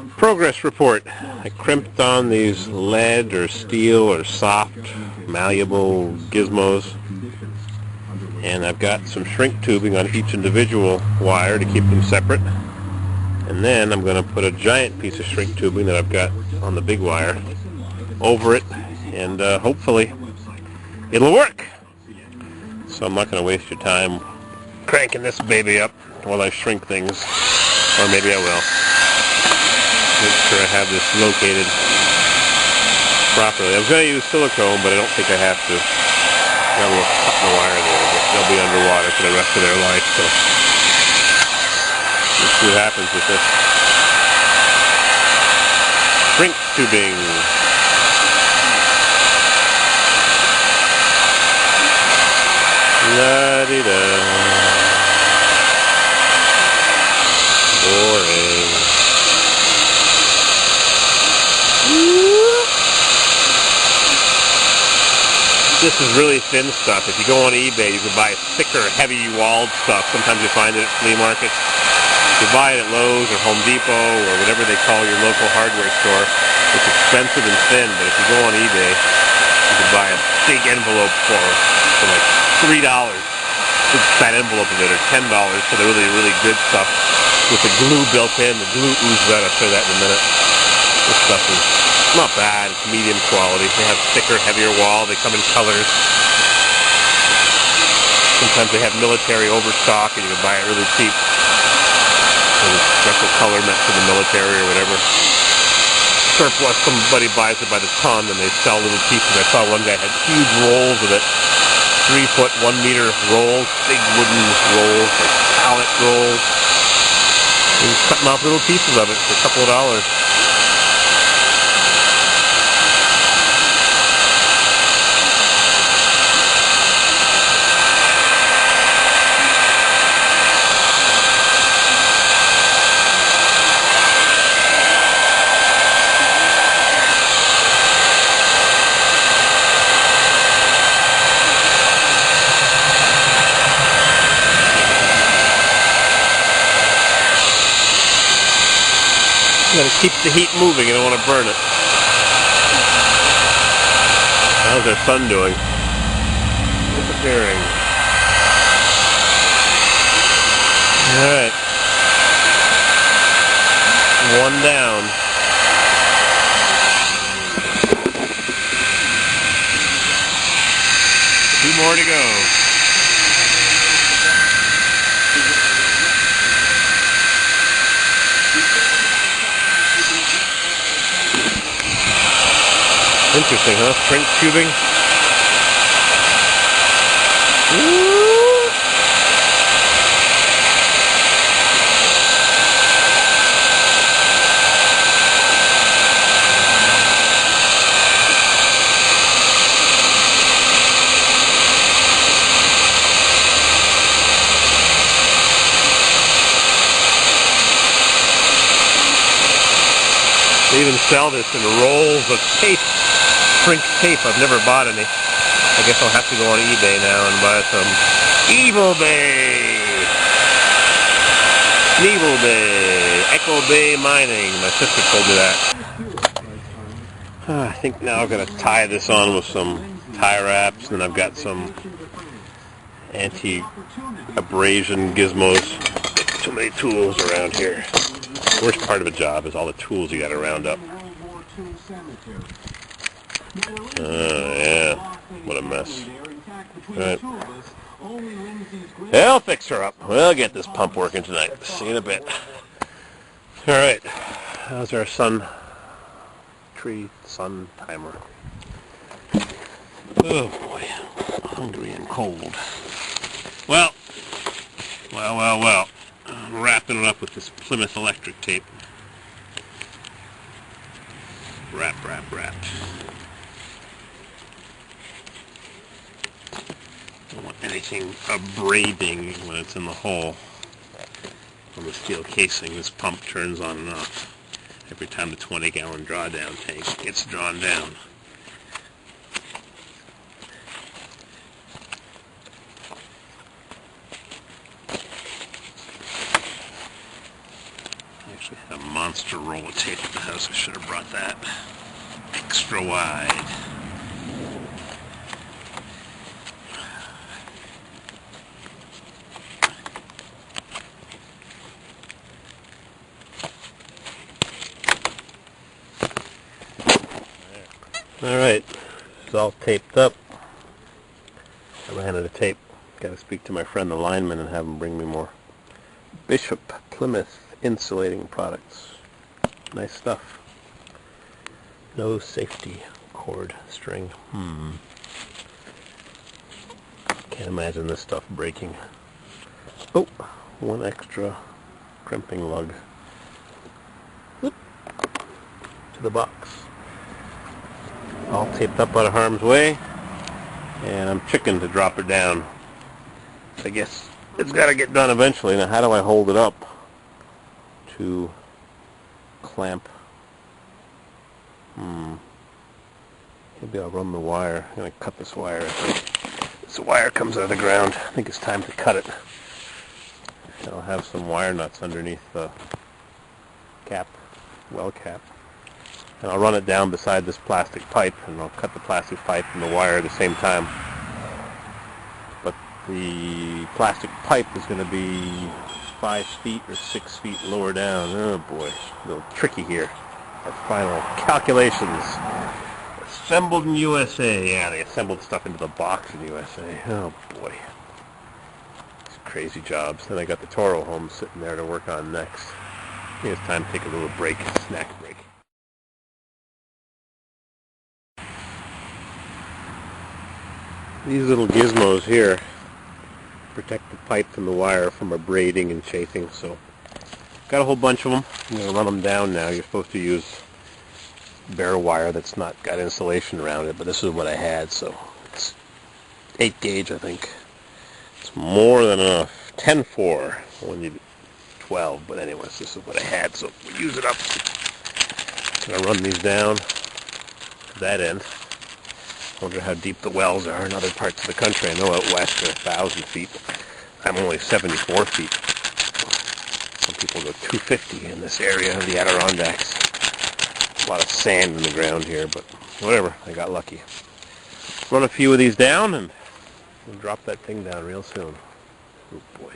Progress report. I crimped on these lead or steel or soft, malleable gizmos. And I've got some shrink tubing on each individual wire to keep them separate. And then I'm going to put a giant piece of shrink tubing that I've got on the big wire over it, and hopefully it'll work. So I'm not going to waste your time cranking this baby up while I shrink things, or maybe I will. Make sure I have this located properly. I was going to use silicone, but I don't think I have to. Got a little cut in the wire there, but they'll be underwater for the rest of their life, so let's see what happens with this. Shrink tubing. La-di-da. Boring. This is really thin stuff. If you go on eBay, you can buy thicker, heavy-walled stuff. Sometimes you find it at flea markets. You buy it at Lowe's or Home Depot or whatever they call your local hardware store. It's expensive and thin, but if you go on eBay, you can buy a big envelope for like $3. Big fat envelope of it, or $10 for the really, really good stuff with the glue built in. The glue oozes out. I'll show you that in a minute. This stuff is not bad. It's medium quality. They have thicker, heavier wall. They come in colors. Sometimes they have military overstock, and you can buy it really cheap. There's special color meant for the military or whatever. Surplus, somebody buys it by the ton, and they sell little pieces. I saw one guy had huge rolls of it. 3-foot, 1-meter rolls, big wooden rolls, like pallet rolls. He was cutting off little pieces of it for a couple of dollars. Gotta keep the heat moving, you don't want to burn it. How's our sun doing? Disappearing. Alright. One down. Two more to go. Interesting, huh? Shrink tubing. They even sell this in rolls of tape. Shrink tape. I've never bought any. I guess I'll have to go on eBay now and buy some Evil Bay. Evil Bay. Echo Bay Mining. My sister told me that. I think now I've got to tie this on with some tie wraps, and I've got some anti-abrasion gizmos. Too many tools around here. The worst part of a job is all the tools you got to round up. Yeah, what a mess. Right. I'll fix her up. We'll get this pump working tonight. See you in a bit. Alright, how's our sun timer? Oh boy, hungry and cold. Well. I'm wrapping it up with this Plymouth electric tape. Wrap. Don't want anything abrading when it's in the hole on the steel casing. This pump turns on and off every time the 20-gallon drawdown tank gets drawn down. Actually had a monster roll of tape at the house. I should have brought that extra wide. Alright, it's all taped up. I ran out of tape. Got to speak to my friend the lineman and have him bring me more Bishop Plymouth insulating products. Nice stuff. No safety cord string. Can't imagine this stuff breaking. Oh, one extra crimping lug. Whoop. To the box. All taped up out of harm's way, and I'm chicken to drop it down. I guess it's got to get done eventually. Now, how do I hold it up to clamp? Maybe I'll run the wire. I'm going to cut this wire. I think this wire comes out of the ground. I think it's time to cut it. And I'll have some wire nuts underneath the cap, well cap. And I'll run it down beside this plastic pipe, and I'll cut the plastic pipe and the wire at the same time. But the plastic pipe is going to be 5 feet or 6 feet lower down. Oh boy, a little tricky here. Our final calculations. Assembled in USA. Yeah, they assembled stuff into the box in USA. Oh boy. These crazy jobs. Then I got the Toro home sitting there to work on next. I think it's time to take a little break, snack break. These little gizmos here protect the pipe and the wire from abrading and chafing, so got a whole bunch of them. I'm going to run them down now. You're supposed to use bare wire that's not got insulation around it, but this is what I had, so it's 8 gauge, I think. It's more than enough. 10-4 when you 12, but anyways, this is what I had, so we'll use it up. I'm going to run these down to that end. I wonder how deep the wells are in other parts of the country. I know out west they're 1,000 feet. I'm only 74 feet. Some people go 250 in this area of the Adirondacks. A lot of sand in the ground here, but whatever. I got lucky. Run a few of these down and we'll drop that thing down real soon. Oh boy.